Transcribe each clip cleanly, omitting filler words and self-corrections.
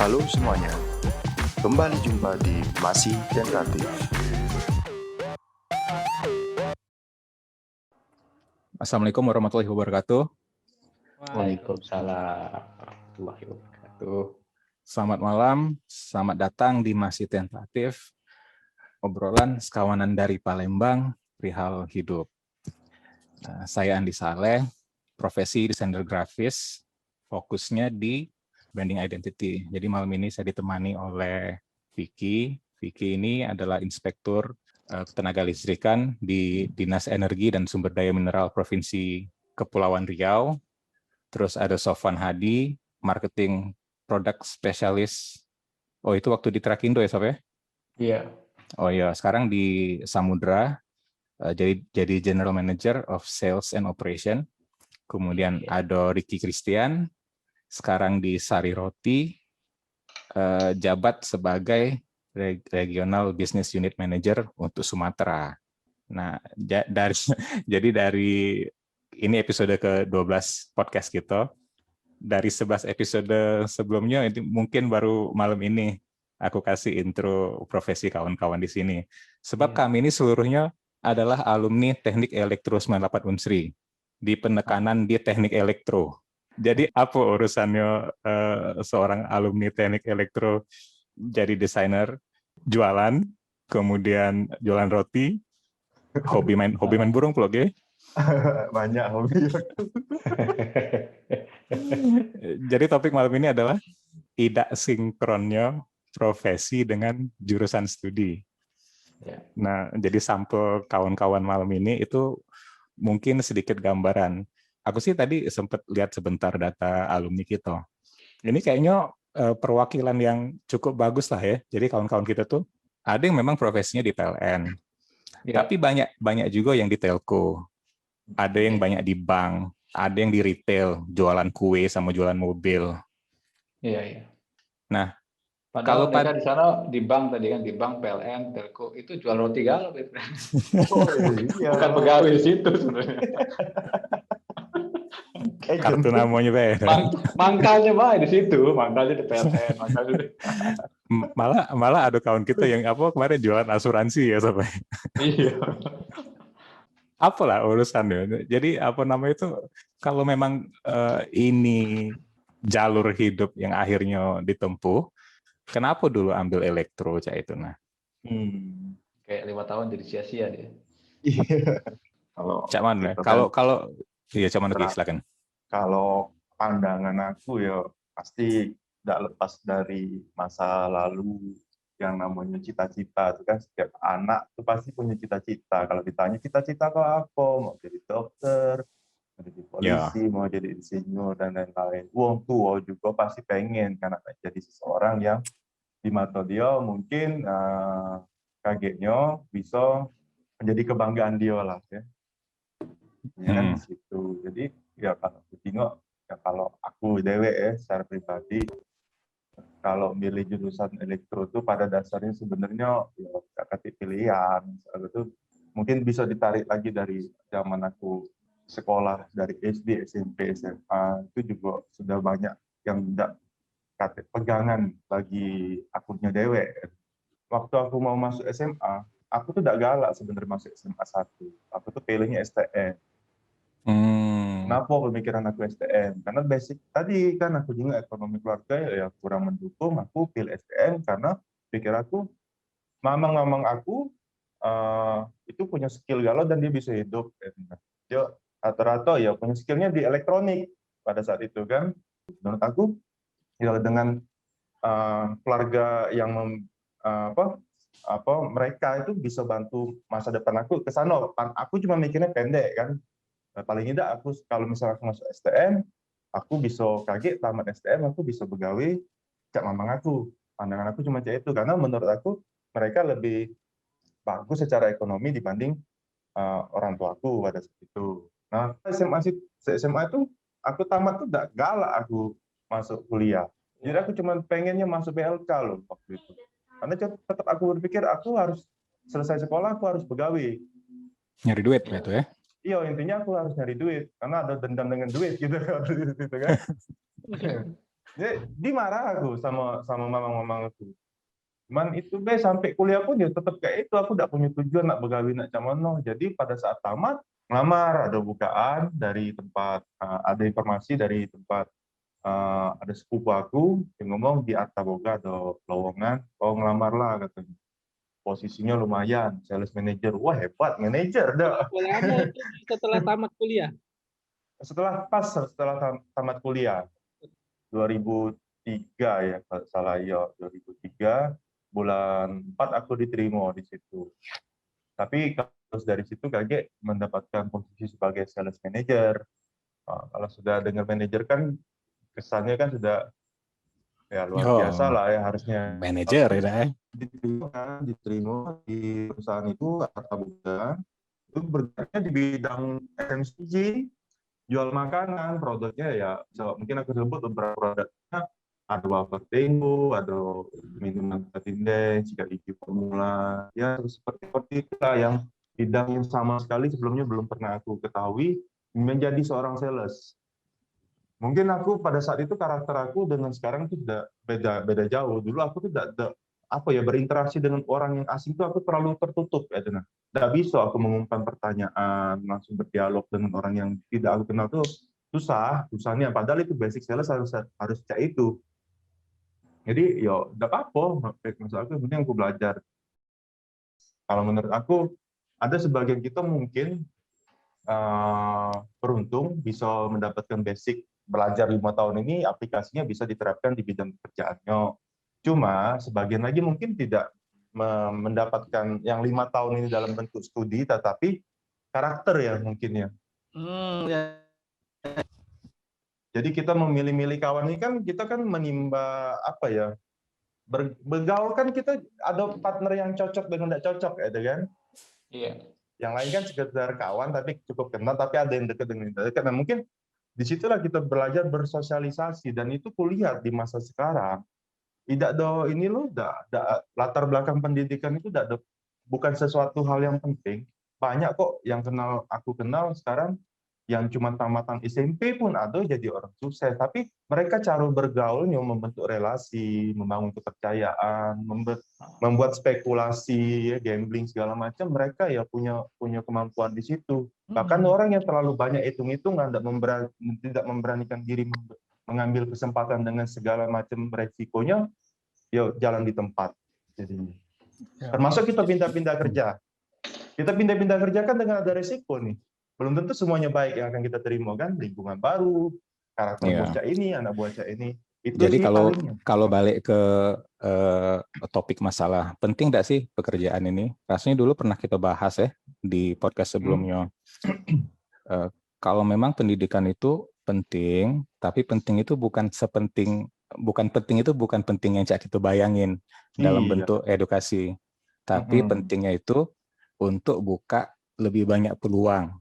Halo semuanya, kembali jumpa di Masih Tentatif. Assalamualaikum warahmatullahi wabarakatuh. Waalaikumsalam warahmatullahi wabarakatuh. Selamat malam, selamat datang di Masih Tentatif, obrolan sekawanan dari Palembang, perihal hidup. Saya Andi Saleh, profesi desainer grafis, fokusnya di branding identity. Jadi malam ini saya ditemani oleh Vicky. Vicky ini adalah inspektur tenaga listrikan di Dinas Energi dan Sumber Daya Mineral Provinsi Kepulauan Riau. Terus ada Sofwan Hadi, marketing produk spesialis. Oh, itu waktu di Trakindo ya, Sof ya? Iya. Oh iya, sekarang di Samudra, jadi General Manager of Sales and Operation. Kemudian ada Ricky Christian, sekarang di Sari Roti, jabat sebagai Regional Business Unit Manager untuk Sumatera. Nah, jadi dari ini episode ke-12 podcast kita. Dari 11 episode sebelumnya, itu mungkin baru malam ini aku kasih intro profesi kawan-kawan di sini. Sebab kami ini seluruhnya adalah alumni Teknik Elektro 98 Unsri di penekanan di Teknik Elektro. Jadi apa urusannya seorang alumni Teknik Elektro jadi desainer, jualan, kemudian jualan roti, hobi main burung vlog ya? Banyak hobi. Jadi topik malam ini adalah tidak sinkronnya profesi dengan jurusan studi. Nah, jadi sampel kawan-kawan malam ini itu mungkin sedikit gambaran. Aku sih tadi sempat lihat sebentar data alumni kita. Ini kayaknya perwakilan yang cukup bagus lah ya. Jadi kawan-kawan kita tuh ada yang memang profesinya di PLN, tapi banyak juga yang di telco, ada yang banyak di bank, ada yang di retail, jualan kue sama jualan mobil. Iya. Nah, padahal mereka di sana di bank tadi kan, di bank, PLN, telco itu jual roti galau. Iya. Bukan pegawai di situ sebenarnya. Kartu namanya beda. Mangkalnya di situ, mangkalnya di PLN, mangkalnya di... malah ada kawan kita yang kemarin jualan asuransi ya sampai. Iya. Apalah urusannya. Jadi itu kalau memang ini jalur hidup yang akhirnya ditempuh, kenapa dulu ambil elektro cak itu nah? Kayak 5 tahun jadi sia-sia dia. Iya. Cak mana? Kalau iya cak mana silakan. Kalau pandangan aku ya pasti tidak lepas dari masa lalu yang namanya cita-cita. Itu kan setiap anak itu pasti punya cita-cita. Kalau ditanya cita-cita kau apa, mau jadi dokter, mau jadi polisi, mau jadi insinyur dan lain-lain. Wong tua juga pasti pengen kan jadi seseorang yang di mata dia mungkin kagetnya bisa menjadi kebanggaan dia lah ya. Ya kan di situ. Jadi ya kalau aku tengok ya kalau aku dewek ya secara pribadi kalau milih jurusan elektro itu pada dasarnya sebenarnya ya kakak pilihan. Soalnya itu mungkin bisa ditarik lagi dari zaman aku sekolah dari SD, SMP, SMA itu juga sudah banyak yang tidak kata pegangan bagi akunya dewek. Waktu aku mau masuk SMA, aku tuh tidak galak sebenarnya masuk SMA 1. Aku tuh pilihnya STM. Kenapa pemikiran aku STM? Karena basic tadi kan aku juga ekonomi keluarga ya kurang mendukung, aku pilih STM karena pikir aku mamang aku itu punya skill galau dan dia bisa hidup. Dia rata-rata ya punya skillnya di elektronik pada saat itu kan. Menurut aku ya dengan keluarga yang mereka itu bisa bantu masa depan aku ke sana. Aku cuma mikirnya pendek kan. Paling tidak aku kalau misalnya aku masuk STM, aku bisa kaget tamat STM, aku bisa begawe cak mamang aku. Pandangan aku cuma cak itu karena menurut aku mereka lebih bagus secara ekonomi dibanding orang tua aku pada saat itu. Nah, SMA itu aku tamat tuh gak galak aku masuk kuliah. Jadi aku cuma pengennya masuk BLK loh waktu itu. Karena tetap aku berpikir aku harus selesai sekolah, aku harus begawe. Nyari duit gitu ya? Iya, intinya aku harus nyari duit karena ada dendam dengan duit gitu kan. Dimarah aku sama mamang aku. Cuman itu sampai kuliah pun ya tetap kayak itu, aku tidak punya tujuan nak begawi nak camono. Jadi pada saat tamat ngelamar, ada bukaan dari tempat, ada informasi dari tempat, ada sepupu aku yang ngomong di Artaboga ada lowongan, oh ngelamar lah katanya. Posisinya lumayan, sales manager. Wah hebat, manager dah. Lama itu setelah tamat kuliah. Setelah tamat kuliah 2003 ya kalau salah ya, 2003 bulan 4 aku diterima di situ. Tapi terus dari situ kaget mendapatkan posisi sebagai sales manager. Kalau sudah dengar manager kan kesannya kan sudah ya luar biasa lah ya harusnya. Manager ya. Diterima di perusahaan itu Artaboga. Itu bergeraknya di bidang FMCG, jual makanan, produknya ya mungkin aku sebut beberapa produknya, ada wafer Tenggo, ada minuman Katinden, sikat gigi formula, ya seperti itulah yang bidang yang sama sekali sebelumnya belum pernah aku ketahui menjadi seorang sales. Mungkin aku pada saat itu karakter aku dengan sekarang itu udah beda jauh. Dulu aku tuh tidak berinteraksi dengan orang yang asing tuh aku terlalu tertutup ya Dena. Tidak bisa aku mengumpan pertanyaan, langsung berdialog dengan orang yang tidak aku kenal tuh susahnya. Padahal itu basic sales harus kayak itu. Jadi yo tidak apa-apa, maksud aku yang penting aku belajar. Kalau menurut aku ada sebagian kita mungkin beruntung bisa mendapatkan basic belajar 5 tahun ini, aplikasinya bisa diterapkan di bidang pekerjaannya. Cuma sebagian lagi mungkin tidak mendapatkan yang 5 tahun ini dalam bentuk studi, tetapi karakter ya mungkin ya. Ya. Jadi kita memilih-milih kawan ini kan kita kan menimba apa ya, bergaul kan kita ada partner yang cocok dengan tidak cocok ya kan. Iya. Yang lain kan sekedar kawan tapi cukup kenal, tapi ada yang dekat dengan kita. Karena mungkin disitulah kita belajar bersosialisasi, dan itu kulihat di masa sekarang. Tidak ada ini loh, latar belakang pendidikan itu bukan sesuatu hal yang penting. Banyak kok yang aku kenal sekarang yang cuma tamatan SMP pun ada jadi orang sukses, tapi mereka cara bergaulnya membentuk relasi, membangun kepercayaan, membuat spekulasi, ya, gambling segala macam, mereka ya punya kemampuan di situ. Bahkan orang yang terlalu banyak hitung-hitungan, tidak memberanikan diri mengambil kesempatan dengan segala macam resikonya, ya jalan di tempat. Jadi termasuk kita pindah-pindah kerja. Kita pindah-pindah kerja kan dengan ada resiko nih. Belum tentu semuanya baik yang akan kita terima kan, lingkungan baru, karakter bocah ini, anak bocah ini. Itu jadi sih kalau balik ke topik masalah penting nggak sih pekerjaan ini? Rasanya dulu pernah kita bahas ya di podcast sebelumnya. Kalau memang pendidikan itu penting, tapi penting itu bukan penting yang Cak kita bayangin dalam bentuk edukasi. Tapi pentingnya itu untuk buka lebih banyak peluang.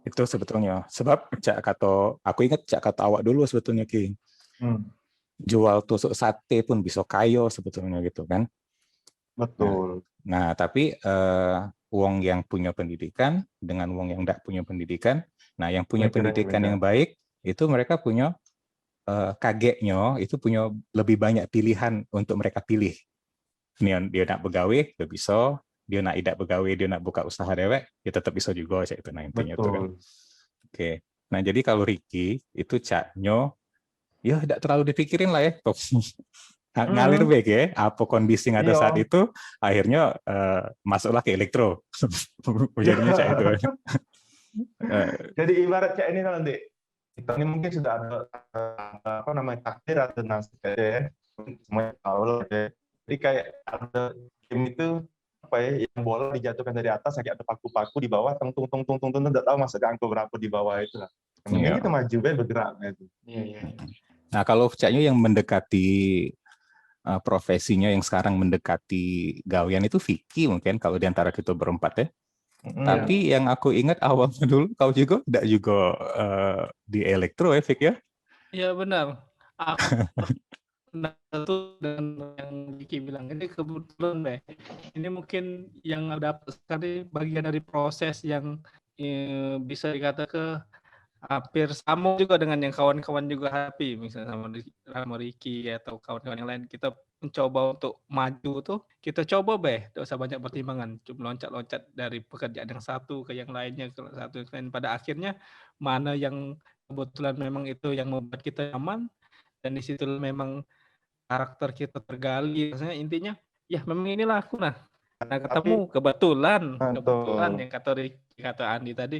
Itu sebetulnya. Sebab aku ingat Cak kata awak dulu sebetulnya Ki. Jual tusuk sate pun bisa kayo sebetulnya gitu kan. Betul. Nah, tapi wong yang punya pendidikan dengan wong yang tidak punya pendidikan, nah yang punya pendidikan yang baik itu mereka punya kagetnya itu punya lebih banyak pilihan untuk mereka pilih. Dia nak begawe, dia bisa. Dia nak tidak begawe, dia nak buka usaha dewek, dia tetap bisa juga cak itu intinya itu kan. Oke. Nah, jadi kalau Ricky itu caknya ya tidak terlalu dipikirin lah ya. Ngalir baik ya, apa kondisi yang ada saat itu, akhirnya masuklah ke elektro. Jadinya cak itu. Jadi ibarat cak ini nanti, kita ini mungkin sudah ada takdir atau nasib ya, semuanya tahu lah ya. Jadi kayak ada tim itu yang bola dijatuhkan dari atas, kayak ada paku-paku di bawah, tung tidak tahu masuk ke angka berapa di bawah itu lah. Kemudian kita maju bergerak gitu. Nah, kalau caknya yang mendekati profesinya yang sekarang mendekati gawian itu Vicky mungkin kalau diantara kita berempat ya. Tapi yang aku ingat awalnya dulu kau juga tidak juga di elektro ya Vicky ya? Iya benar. Itu dan yang Vicky bilang ini kebetulan deh. Ini mungkin yang dapat sekali bagian dari proses yang bisa dikatakan hampir sama juga dengan yang kawan-kawan juga happy, misalnya sama Ricky atau kawan-kawan yang lain. Kita mencoba untuk maju tuh, kita coba tidak usah banyak pertimbangan, cuma loncat-loncat dari pekerjaan yang satu ke yang lainnya, ke satu yang lain. Pada akhirnya mana yang kebetulan memang itu yang membuat kita nyaman, dan di situ memang karakter kita tergali. Maksudnya intinya, ya memang inilah aku nah ketemu kebetulan Betul. yang kata Andi tadi,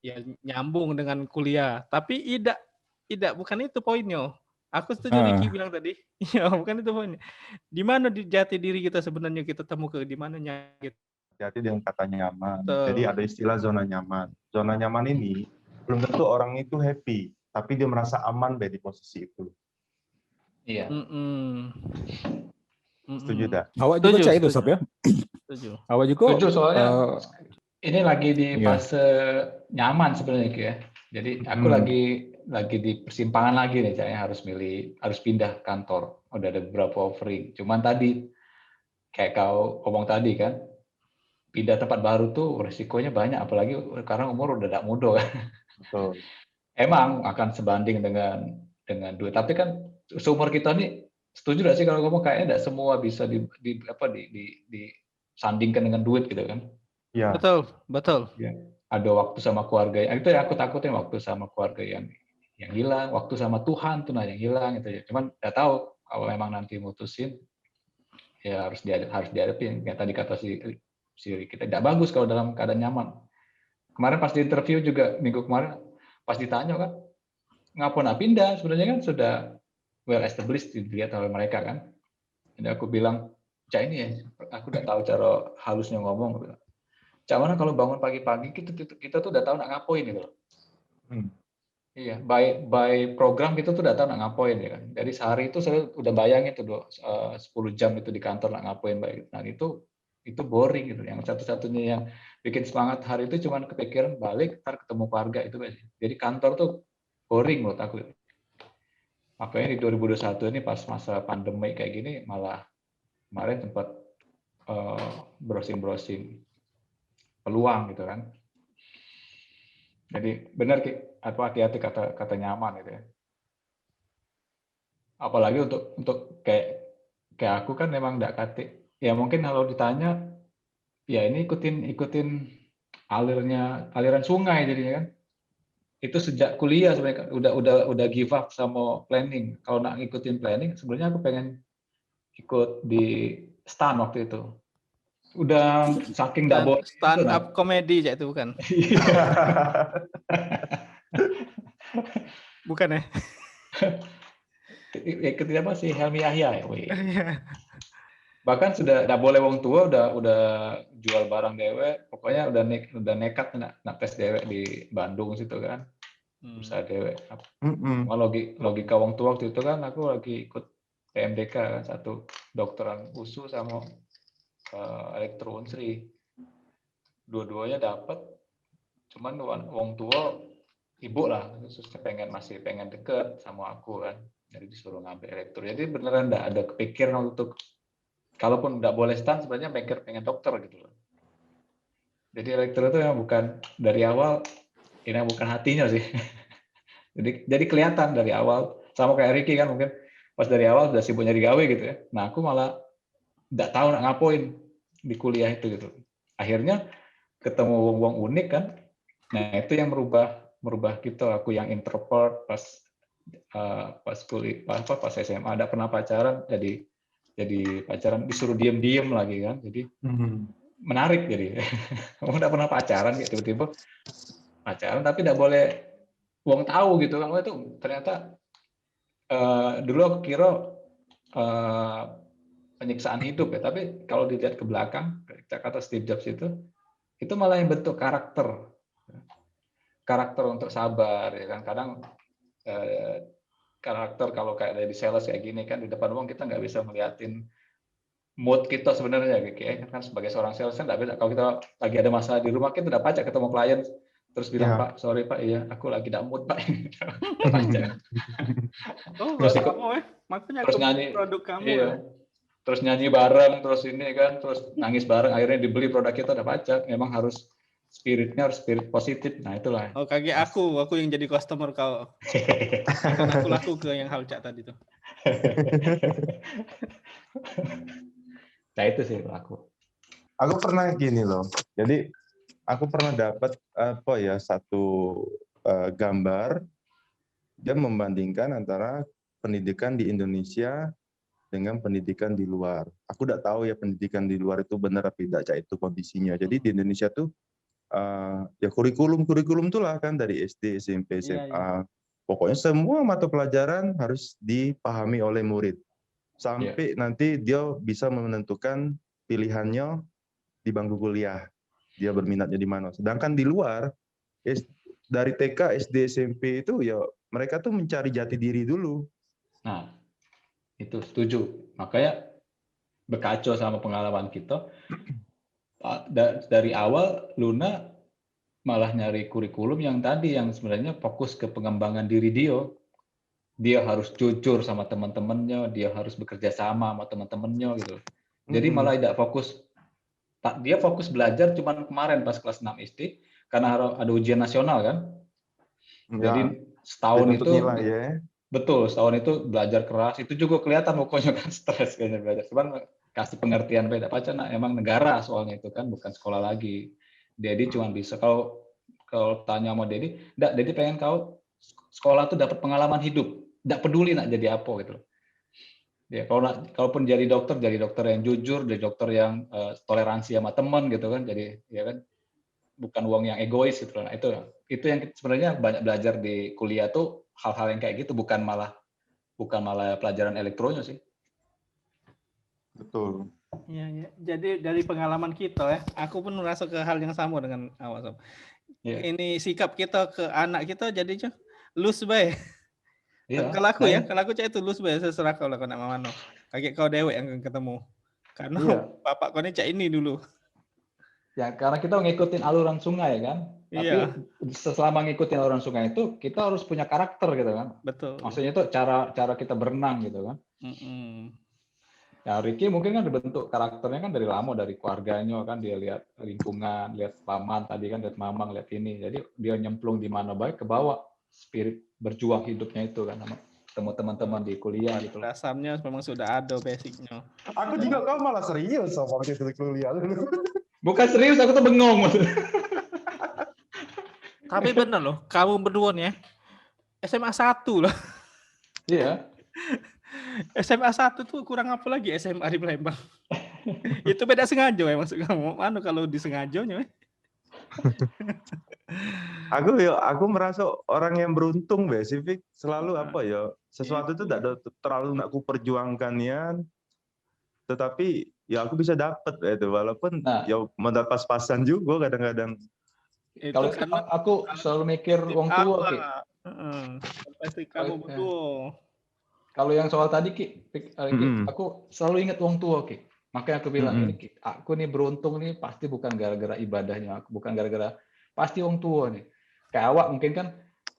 ya nyambung dengan kuliah. Tapi tidak bukan itu poinnya. Aku setuju Ricky bilang tadi. Ya bukan itu poinnya. Di mana di jati diri kita sebenarnya kita temu di mananya gitu. Jadi dengan kata nyaman. Betul. Jadi ada istilah zona nyaman. Zona nyaman ini belum tentu orang itu happy, tapi dia merasa aman di posisi itu. Iya. Setuju tak? Awak juga cak itu, Sob ya? Setuju. Awak juga Setuju, soalnya ini lagi di fase nyaman sebenarnya ya. Jadi aku lagi di persimpangan lagi nih, Cak, harus pindah kantor. Udah ada beberapa offering. Cuman tadi kayak kau ngomong tadi kan, pindah tempat baru tuh resikonya banyak, apalagi sekarang umur udah tidak muda kan. Betul. Emang akan sebanding dengan duit, tapi kan seumur kita nih, setuju nggak sih kalau ngomong kayaknya tidak semua bisa disandingkan dengan duit gitu kan? Ya. Betul. Ya. Ada waktu sama keluarga, itu yang aku takutin, waktu sama keluarga yang hilang, waktu sama Tuhan tuh yang hilang gitu ya. Cuman nggak tahu kalau memang nanti mutusin, ya harus dihadapin. Kayak tadi kata si kita tidak bagus kalau dalam keadaan nyaman. Kemarin pas di interview juga minggu kemarin pas ditanya kan, ngapa nak pindah? Sebenarnya kan sudah well established dilihat oleh mereka kan. Jadi aku bilang, Cak ini ya, aku udah tahu cara halusnya ngomong. Cak mana kalau bangun pagi-pagi kita tuh udah tahu nak ngapain gitu loh. Iya, by program kita tuh udah tahu nak ngapain ya kan. Dari sehari itu saya udah bayangin tuh 10 jam itu di kantor nak ngapain baik. Nah itu boring gitu. Yang satu-satunya yang bikin semangat hari itu cuman kepikiran balik, ntar ketemu keluarga itu aja. Jadi kantor tuh boring menurut aku. Makanya di 2021 ini pas masa pandemi kayak gini malah kemarin sempat browsing peluang gitu kan. Jadi benar hati-hati kata nyaman gitu ya. Apalagi untuk kayak aku kan memang enggak kate. Ya mungkin kalau ditanya ya ini ikutin aliran sungai jadinya kan. Itu sejak kuliah sebenarnya udah give up sama planning. Kalau nak ngikutin planning sebenarnya aku pengen ikut di STAN waktu itu. Udah saking enggak boleh stand up komedi aja itu bukan? Bukan ya? Ikut apa sih Helmi Yahya ya. Bahkan sudah enggak boleh wong tua udah jual barang dewe, pokoknya udah nekat nak tes dewe di Bandung situ kan. Usaha dewe. Logika wong tua waktu itu kan aku lagi ikut PMDK kan, satu dokteran USU sama elektro unsri. Dua-duanya dapat, cuman wong tua ibu lah masih pengen deket sama aku kan, jadi disuruh ngambil elektro. Jadi beneran enggak ada kepikiran untuk, kalaupun enggak boleh STAN sebenarnya pengen dokter gitu loh. Jadi elektro itu yang bukan dari awal, ini bukan hatinya sih. jadi kelihatan dari awal, sama kayak Ricky kan, mungkin pas dari awal udah sibuk nyari gawe gitu ya. Nah aku malah nggak tahu nak ngapain di kuliah itu gitu. Akhirnya ketemu wong unik kan. Nah itu yang merubah kita. Aku yang introvert pas kuliah, pas SMA ada pernah pacaran, jadi pacaran disuruh diem lagi kan. Jadi menarik jadi. Udah pernah pacaran gitu, tiba-tiba pacaran tapi tidak boleh wong tahu gitu kan. Itu ternyata dulu aku kira penyiksaan hidup ya, tapi kalau dilihat ke belakang, kata Steve Jobs itu malah yang bentuk karakter untuk sabar ya kan. Kadang karakter kalau kayak dari sales kayak gini kan, di depan umum kita nggak bisa ngeliatin mood kita sebenarnya kayak kan, sebagai seorang sales kan nggak bisa. Kalau kita lagi ada masalah di rumah, kita udah pacak ketemu klien terus bilang, Pak, sorry Pak, iya aku lagi tidak mood Pak. Terus nyanyi produk kamu. Iya. Terus nyanyi bareng, terus ini kan, terus nangis bareng, akhirnya dibeli produk kita, udah pacak. Memang harus spiritnya harus spirit positif. Nah itulah. Oh, kaget aku yang jadi customer kau. Akan aku laku ke yang hal cak tadi tuh. Nah itu sih aku. Aku pernah gini loh. Jadi aku pernah dapat apa ya satu gambar dia membandingkan antara pendidikan di Indonesia dengan pendidikan di luar. Aku tidak tahu ya pendidikan di luar itu benar atau tidak itu kondisinya. Jadi di Indonesia tuh ya kurikulum itulah kan dari SD, SMP, SMA. Iya. Pokoknya semua mata pelajaran harus dipahami oleh murid sampai nanti dia bisa menentukan pilihannya di bangku kuliah. Dia berminatnya di mana. Sedangkan di luar dari TK, SD, SMP itu ya mereka tuh mencari jati diri dulu. Nah, itu setuju. Makanya berkaca sama pengalaman kita, dari awal Luna malah nyari kurikulum yang tadi yang sebenarnya fokus ke pengembangan diri dia. Dia harus jujur sama teman-temannya, dia harus bekerja sama teman-temannya gitu. Jadi malah tidak fokus. Dia fokus belajar cuman kemarin pas kelas 6 SD karena ada ujian nasional kan. Jadi setahun itu nilai, ya. Betul, setahun itu belajar keras. Itu juga kelihatan pokoknya kan stres kayaknya belajar. Cuman kasih pengertian beda pacar, nah emang negara soalnya itu kan bukan sekolah lagi. Dedi cuma bisa kalau tanya sama Dedi, Dedi pengen kau sekolah tuh dapat pengalaman hidup, tidak peduli nak jadi apa gitu. Ya kalaupun jadi dokter yang jujur, jadi dokter yang toleransi sama teman gitu kan. Jadi ya kan bukan uang yang egois gitu. Nah, itu yang sebenarnya banyak belajar di kuliah tuh hal-hal yang kayak gitu, bukan malah pelajaran elektronya sih. Betul. Ya. Jadi dari pengalaman kita ya, aku pun merasa ke hal yang sama dengan awak. Ini sikap kita ke anak kita jadinya loose bay. Kalau aku cak itu loose bay, seserah kau lah kau nak mana. Kayak kau dewek yang ketemu. Karena bapak kau ini cak ini dulu. Ya karena kita ngikutin aluran sungai kan. Tapi selama ngikutin aluran sungai itu kita harus punya karakter gitu kan. Betul. Maksudnya itu cara kita berenang gitu kan. Ya Ricky mungkin kan dibentuk karakternya kan dari lama, dari keluarganya kan, dia lihat lingkungan, lihat paman tadi kan, lihat mamang, lihat ini. Jadi dia nyemplung di mana baik ke bawah spirit berjuang hidupnya itu kan sama teman-teman di kuliah gitu. Dasarnya memang sudah ada basicnya. Aku juga kau malah serius sama waktu itu kuliah. Bukan serius, aku tuh bengong. Tapi bener loh, kamu berdua nih ya, SMA 1 loh. Iya. SMA 1 tuh kurang apa lagi SMA di Palembang. Itu beda sengaja ya maksud kamu. Mana kalau disengajanya. Aku merasa orang yang beruntung spesifik selalu apa ya, sesuatu itu tidak terlalu nak ku perjuangkannya, tetapi ya aku bisa dapat itu walaupun ya modal pas-pasan juga kadang-kadang. Kalau aku selalu mikir wong tua Ki. Pasti kamu berdua. Kalau yang soal tadi Ki, aku selalu ingat wong tua Ki. Makanya aku bilang ini Ki, aku nih beruntung nih pasti bukan gara-gara ibadahnya, bukan gara-gara pasti wong tua nih. Kayak awak mungkin kan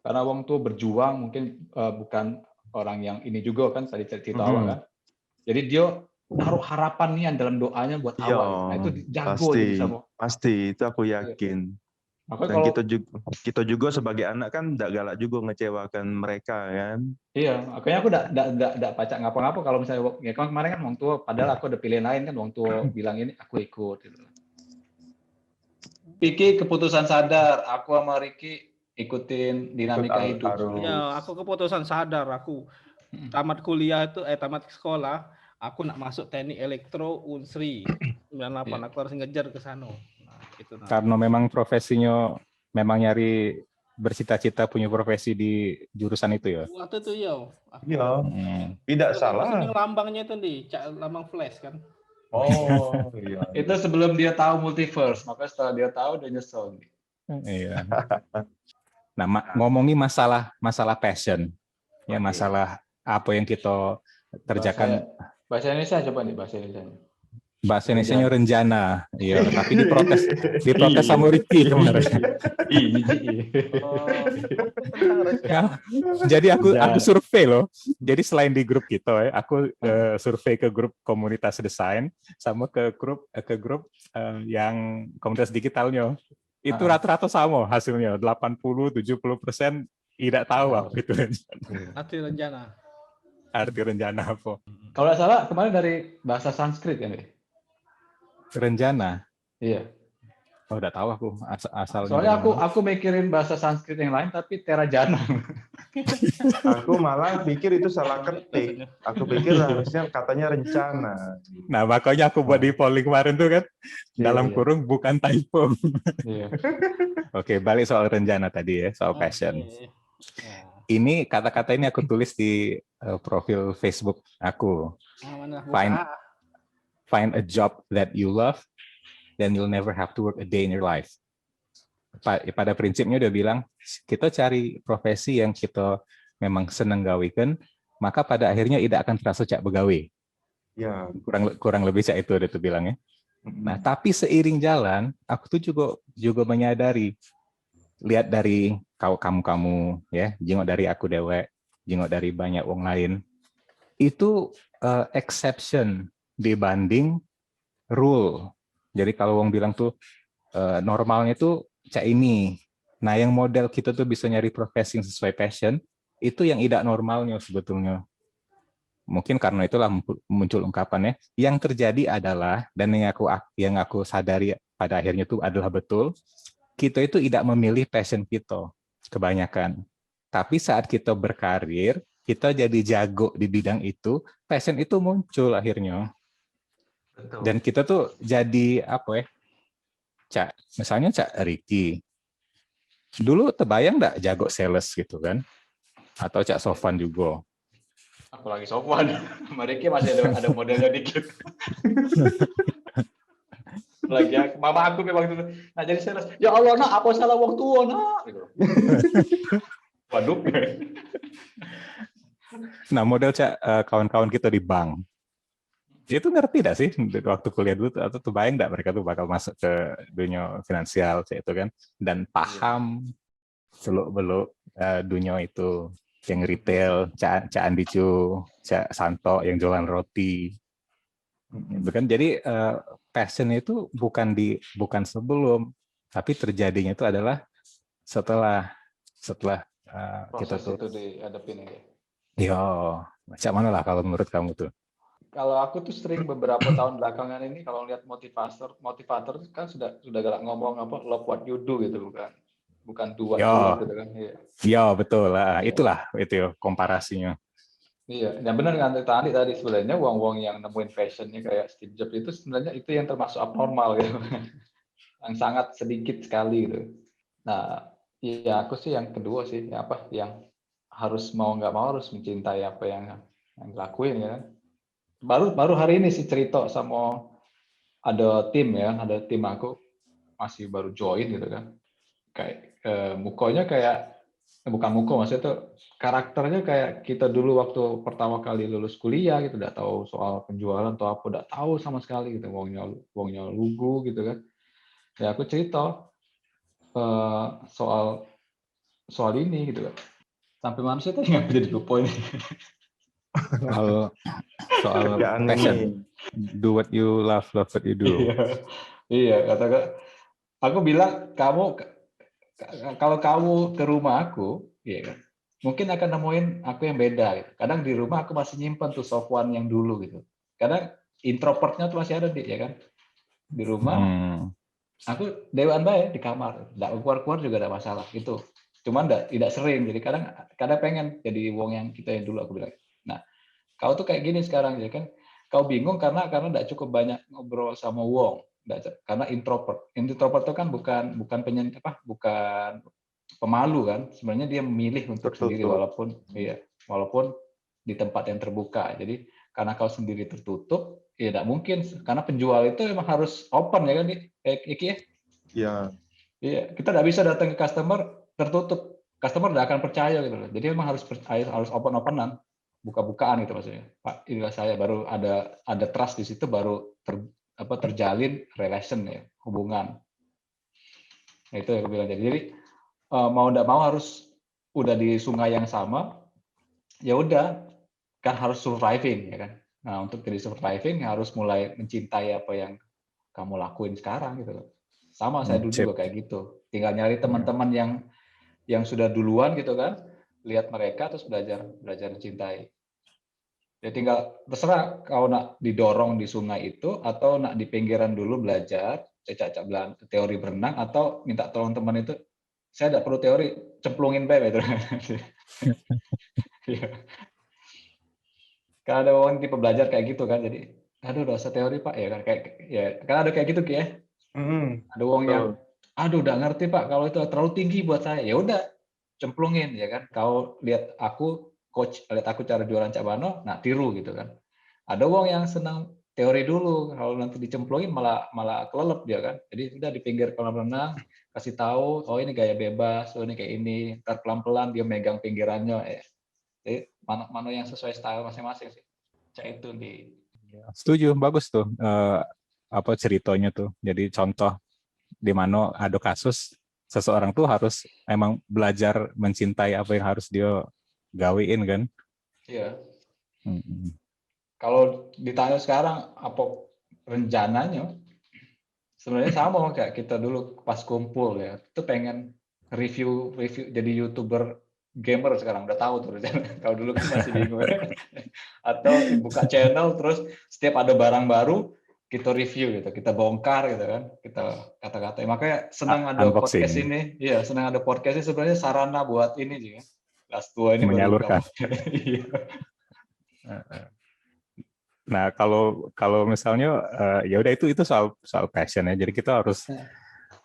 karena wong tua berjuang mungkin bukan orang yang ini juga kan tadi cerita awak kan. Jadi dia taruh harapan nih dalam doanya buat awak. Nah itu jago pasti itu aku yakin. Dan kita juga sebagai anak kan tidak galak juga ngecewakan mereka kan. Iya, makanya aku tidak pacak ngapa-ngapa kalau misalnya ya kemarin kan wong tua, padahal aku ada pilihan lain kan, wong tua bilang ini aku ikut gitu. Piki keputusan sadar, aku sama Ricky ikutin dinamika hidup. Ya, aku keputusan sadar aku tamat kuliah itu tamat sekolah, aku nak masuk teknik elektro Unsri 98, aku harus ngejar ke sana. Karena memang profesinya memang nyari bercita-cita punya profesi di jurusan itu ya. Waktu itu ya. Iya. Tidak salah. Maksudnya lambangnya itu lambang flash kan. Oh iya. Itu sebelum dia tahu multiverse, maka setelah dia tahu dia nyesel. Iya. Nah, ngomongin masalah passion, ya masalah apa yang kita kerjakan. Bahasa Indonesia coba nih bahasa Indonesia. Bahasa Indonesia rencana, iya. Tapi diprotes sama Ricky kemarin. Jadi aku survei loh. Jadi selain di grup kita, aku survei ke grup komunitas desain sama ke grup yang komunitas digitalnya. Itu rata-rata sama hasilnya, 80-70% tidak tahu apa itu Arti rencana. arti rencana apa. Kalau nggak salah kemarin dari bahasa Sanskrit kan, Dek? Rencana, Iya. oh udah tahu aku asalnya Soalnya dari mana. aku mikirin bahasa Sanskrit yang lain tapi Terajana. Aku malah pikir itu salah ketik. Aku pikir harusnya katanya rencana. Nah makanya aku buat di polling kemarin tuh kan, dalam Iya. kurung bukan typo. Iya. Oke, balik soal rencana tadi ya, soal passion. Ini kata-kata ini aku tulis di profil Facebook aku. Mana? Find a job that you love, then you'll never have to work a day in your life. Pada prinsipnya udah bilang, kita cari profesi yang kita memang senang gawikan, maka pada akhirnya tidak akan terasa cak begawe. Ya. Kurang lebih cak itu udah tuh bilangnya. Nah, tapi seiring jalan, aku tuh juga menyadari, lihat dari kamu ya, jengok dari aku dewek, jengok dari banyak orang lain, itu exception dibanding rule. Jadi kalau orang bilang tuh normalnya tuh cak ini. Nah, yang model kita tuh bisa nyari profesi yang sesuai passion, itu yang tidak normalnya sebetulnya. Mungkin karena itulah muncul ungkapannya. Yang terjadi adalah, dan yang aku sadari pada akhirnya itu adalah betul, kita itu tidak memilih passion kita kebanyakan. Tapi saat kita berkarir, kita jadi jago di bidang itu, passion itu muncul akhirnya. Betul. Dan kita tuh jadi apa ya? Misalnya Cak Ricky. Dulu terbayang nggak jago sales gitu kan? Atau Cak Sofwan juga. Apalagi Sofwan. Mereka masih ada modelnya dikit. Lagi mama aku memang itu nah jadi sales. Ya Allah nak apa salah wong tua nak gitu. Waduh. Nah, model Cak kawan-kawan kita di bank. Dia tuh ngerti gak sih waktu kuliah dulu atau tuh bayang gak mereka tuh bakal masuk ke dunia finansial itu kan, dan paham seluk-beluk dunia itu, yang retail, Cak Andi Cu, Cak Santo yang jualan roti. Itu kan jadi passion itu bukan sebelum, tapi terjadinya itu adalah setelah kita Proses tuh. itu dihadapin ya. Yo, macam mana lah kalau menurut kamu tuh? Kalau aku tuh sering beberapa tahun belakangan ini kalau lihat motivator kan sudah galak ngomong apa love what you do gitu bukan do what you love gitu kan. Iya. Ya betul lah, itulah itu komparasinya. Iya, yang benar kan tadi sebenarnya wong-wong yang nemuin passionnya kayak Steve Jobs itu sebenarnya itu yang termasuk abnormal gitu, yang sangat sedikit sekali gitu. Nah, iya aku sih yang kedua sih yang harus mau nggak mau harus mencintai apa yang dilakuin ya kan. Baru hari ini sih cerita sama ada tim aku masih baru join gitu kan. Kayak mukanya kayak bukan muka maksudnya tuh karakternya kayak kita dulu waktu pertama kali lulus kuliah gitu, udah tahu soal penjualan atau apa, udah tahu sama sekali gitu, wongnya lugu gitu kan. Ya aku cerita soal ini gitu kan. Sampai mana sih tadi nggak jadi lupa ini. soal passion, do what you love what you do. Iya katakan aku bilang kalau kamu ke rumah aku ya kan, mungkin akan nemuin aku yang beda gitu. Kadang di rumah aku masih nyimpen tuh Sofwan yang dulu gitu, kadang introvertnya tuh masih ada ya kan di rumah. Aku dewan bae di kamar, nggak keluar juga ada masalah gitu, cuman tidak sering, jadi kadang pengen jadi wong yang kita yang dulu aku bilang. Nah kau tuh kayak gini sekarang ya kan, kau bingung karena nggak cukup banyak ngobrol sama wong, karena introvert itu kan bukan bukan pemalu kan, sebenarnya dia memilih untuk sendiri walaupun di tempat yang terbuka. Jadi karena kau sendiri tertutup, ya tidak mungkin, karena penjual itu emang harus open ya kan, Iki ya. Iya. Iya, kita tidak bisa datang ke customer tertutup, customer tidak akan percaya gitu loh. Jadi memang harus open-openan, buka-bukaan gitu maksudnya. Pak, inilah saya, baru ada trust di situ, baru terjalin relation ya, hubungan. Nah, itu yang aku bilang. Jadi mau tidak mau harus udah di sungai yang sama, ya udah kan harus surviving ya kan. Nah untuk jadi surviving harus mulai mencintai apa yang kamu lakuin sekarang gitu loh. Sama saya dulu Sip. juga kayak gitu. Tinggal nyari teman-teman yang sudah duluan gitu kan, lihat mereka terus belajar mencintai. Ya tinggal terserah kau nak didorong di sungai itu atau nak di pinggiran dulu belajar cecak teori berenang atau minta tolong teman itu. Saya tidak perlu teori, cemplungin bebe itu. Karena ada orang tipe belajar kayak gitu kan, jadi aduh udah usah teori Pak ya kan kayak ya kan ada kayak gitu ya. Ada orang yang aduh udah ngerti Pak kalau itu terlalu tinggi buat saya. Ya udah cemplungin ya kan. Kau lihat aku coach, lihat aku cara jualan cabano, nah tiru gitu kan. Ada orang yang senang teori dulu, kalau nanti dicemplungin malah kelelep dia kan. Jadi udah di pinggir kolam renang kasih tahu, oh ini gaya bebas, oh ini kayak ini, ntar pelan-pelan dia megang pinggirannya ya. Jadi mana yang sesuai style masing-masing sih. Cek itu di Setuju, bagus tuh apa ceritanya tuh. Jadi contoh di mana ada kasus seseorang tuh harus emang belajar mencintai apa yang harus dia gawein kan. Iya. Mm-mm. Kalau ditanya sekarang apa rencananya, sebenarnya sama kayak kita dulu pas kumpul ya, itu pengen review jadi YouTuber gamer sekarang udah tahu tuh rencana. Kalau dulu kan masih bingung. Atau buka channel terus setiap ada barang baru kita review gitu, kita bongkar gitu kan, kita kata-kata. Makanya senang ada Unboxing. podcast ini. Iya, senang ada podcast ini sebenarnya sarana buat ini juga. Kelas tua ini Menyalurkan. Iya. Nah, kalau misalnya ya udah itu soal passion ya. Jadi kita harus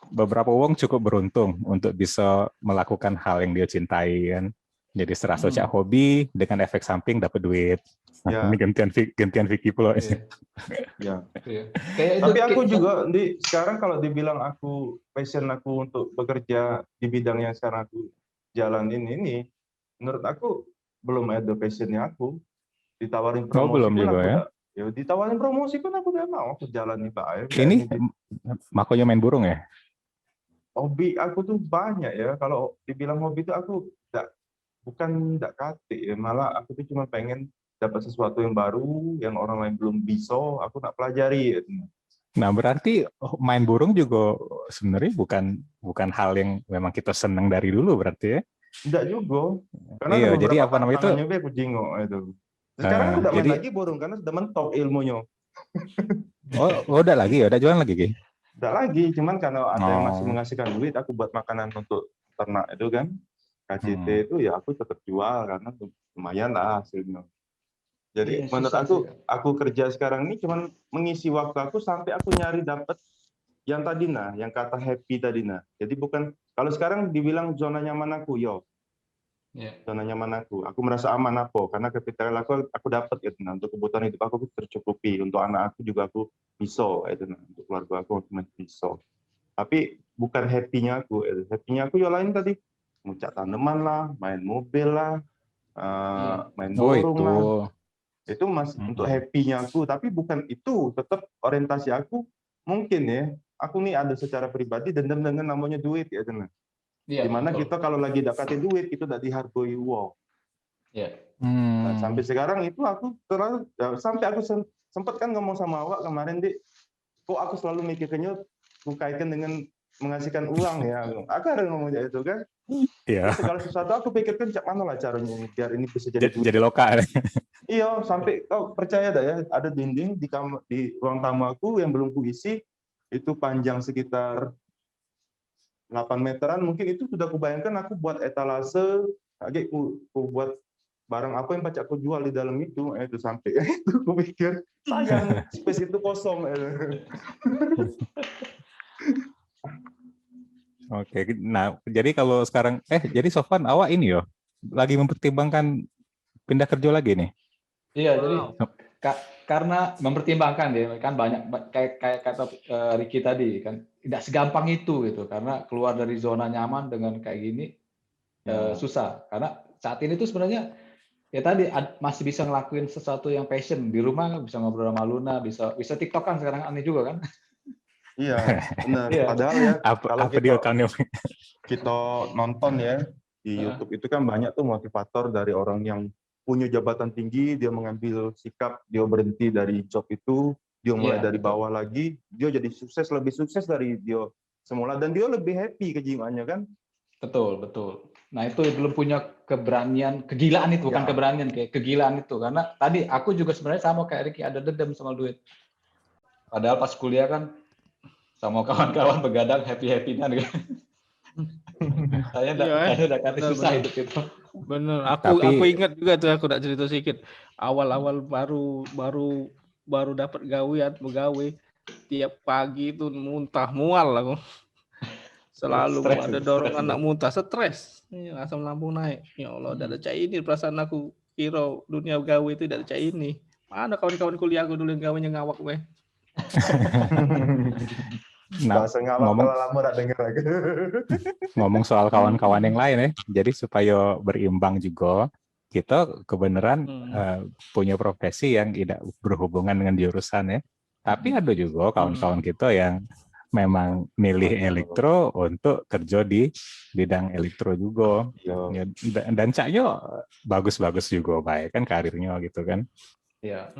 beberapa orang cukup beruntung untuk bisa melakukan hal yang dia cintai kan. Jadi serasa cak hobi dengan efek samping dapat duit. Nah, Ya. ini gantian Vicky pula. Iya. Ya. Kayak Tapi itu, aku juga sekarang kalau dibilang aku passion aku untuk bekerja di bidang yang sekarang aku jalanin ini, menurut aku belum ada passionnya aku. Ditawarin promosi belum pun juga aku ya. ditawarin promosi pun aku udah mau aku jalani Pak. Ini makanya main burung ya? Hobi aku tuh banyak ya. Kalau dibilang hobi itu aku bukan kate ya. Malah aku tuh cuma pengen dapat sesuatu yang baru yang orang lain belum bisa, aku nak pelajari. Nah, berarti main burung juga sebenarnya bukan hal yang memang kita senang dari dulu berarti ya? Enggak juga. Karena Iya, ada jadi beberapa apa namanya itu? tantangannya aku jingok itu. Sekarang aku udah main Jadi lagi burung karena sudah mentok ilmunya. udah lagi ya, udah jualan lagi Ki? Udah lagi, cuman karena ada yang masih Oh. menghasilkan duit, aku buat makanan untuk ternak itu kan. KCT itu ya aku tetap jual karena lumayan lah hasilnya. Jadi Iya, menurut susah sih. aku kerja sekarang ini cuman mengisi waktu aku sampai aku nyari dapat yang tadi yang kata happy tadi Jadi bukan kalau sekarang dibilang zona nyaman aku, Iya. zona nyaman aku. Aku merasa aman karena ketika aku dapat gitu untuk kebutuhan hidup aku tercukupi, untuk anak aku juga aku bisa itu untuk keluarga aku masih bisa. Tapi bukan happy-nya aku, happy-nya aku yang lain tadi, muncak tanaman lah, main mobil lah, main burung itu. lah. Itu masih untuk happy-nya aku, tapi bukan itu tetap orientasi aku mungkin ya. Aku nih ada secara pribadi dendam dengan namanya duit ya teman. Iya, Dimana betul. kita kalau lagi dapatin duit itu udah dihargai wow. Iya. Nah, sampai sekarang itu aku terlalu sampai aku sempat kan ngomong sama awak kemarin kok aku selalu mikirnya kaitkan dengan menghasilkan uang ya. Aku ada ngomong itu kan. Iya. Segala sesuatu aku pikirkan cak mana lah caranya biar ini bisa jadi lokal. Iya, sampai kau percaya dah ya, ada dinding di ruang tamu aku yang belum kuisi, itu panjang sekitar 8 meteran, mungkin itu sudah kubayangkan aku buat etalase, ku buat barang apa yang pacak aku jual di dalam itu sampai itu kupikir sayang space itu kosong. Oke, nah jadi kalau sekarang jadi Sofwan awak ini lagi mempertimbangkan pindah kerja lagi nih. Iya, jadi karena mempertimbangkan dia kan banyak kayak kata Ricky tadi kan tidak segampang itu gitu karena keluar dari zona nyaman dengan kayak gini susah karena saat ini tuh sebenarnya ya tadi masih bisa ngelakuin sesuatu yang passion di rumah bisa ngobrol sama Luna bisa TikTok kan sekarang aneh juga kan. Iya, benar. Iya. Padahal ya kalau kita nonton ya di YouTube itu kan banyak tuh motivator dari orang yang punya jabatan tinggi, dia mengambil sikap, dia berhenti dari job itu, dia mulai dari bawah lagi, dia jadi lebih sukses dari dia semula, dan dia lebih happy kejiwaannya kan. Betul. Nah itu belum punya keberanian, kegilaan itu bukan Ya. keberanian, kayak kegilaan itu. Karena tadi aku juga sebenarnya sama kayak Ricky, ada dendam sama duit. Padahal pas kuliah kan sama kawan-kawan begadang happy-happynya gitu. Saya udah kata susah benar. hidup itu. Bener, Tapi- aku ingat juga tuh, aku nak cerita sedikit. Awal-awal baru dapat begawe, tiap pagi itu muntah mual aku. Selalu Stres, ada stres, dorongan stres. nak muntah, stres. Iya, asam lambung naik. Ya Allah, tidak ada cak ini perasaan aku. Kira dunia gawe itu tidak ada cak ini. Mana kawan-kawan kuliah aku dulu yang gawenya ngawak weh. Nah, Bahasa ngawak ngomong kalau lama tak denger lagi. ngomong soal kawan-kawan yang lain ya. Jadi supaya berimbang juga, kita kebenaran punya profesi yang tidak berhubungan dengan jurusan ya. Tapi ada juga kawan-kawan kita yang memang milih elektro untuk kerja di bidang elektro juga. Iya. Ya, dan caknya bagus-bagus juga baik kan karirnya gitu kan. Iya.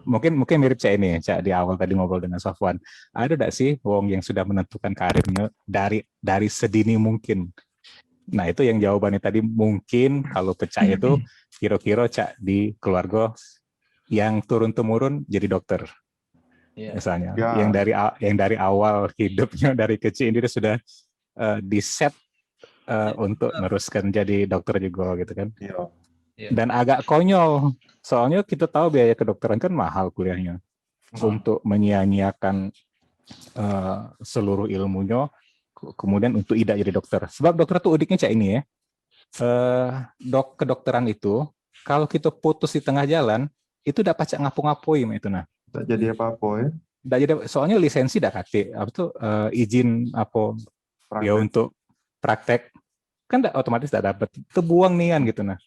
Mungkin mirip Cak ini, Cak di awal tadi ngobrol dengan Sofwan. Ada tidak sih wong yang sudah menentukan karirnya dari sedini mungkin? Nah itu yang jawabannya tadi mungkin kalau pecah itu kira-kira Cak di keluarga yang turun-temurun jadi dokter. Iya. Misalnya Ya. yang dari awal hidupnya dari kecil ini dia sudah di set untuk meneruskan jadi dokter juga gitu kan. Iya. Dan agak konyol, soalnya kita tahu biaya kedokteran kan mahal kuliahnya. Untuk menyia-nyiakan seluruh ilmunya, kemudian untuk tidak jadi dokter. Sebab dokter tuh udiknya cak ini ya, kedokteran itu, kalau kita putus di tengah jalan, itu dapat cak ngapu-ngapui itu nah. Tak jadi apa-apa ya. Nggak jadi, soalnya lisensi dah kate, apa tuh izin apa ya untuk praktek, kan otomatis tidak dapat, terbuang nian gitu nah.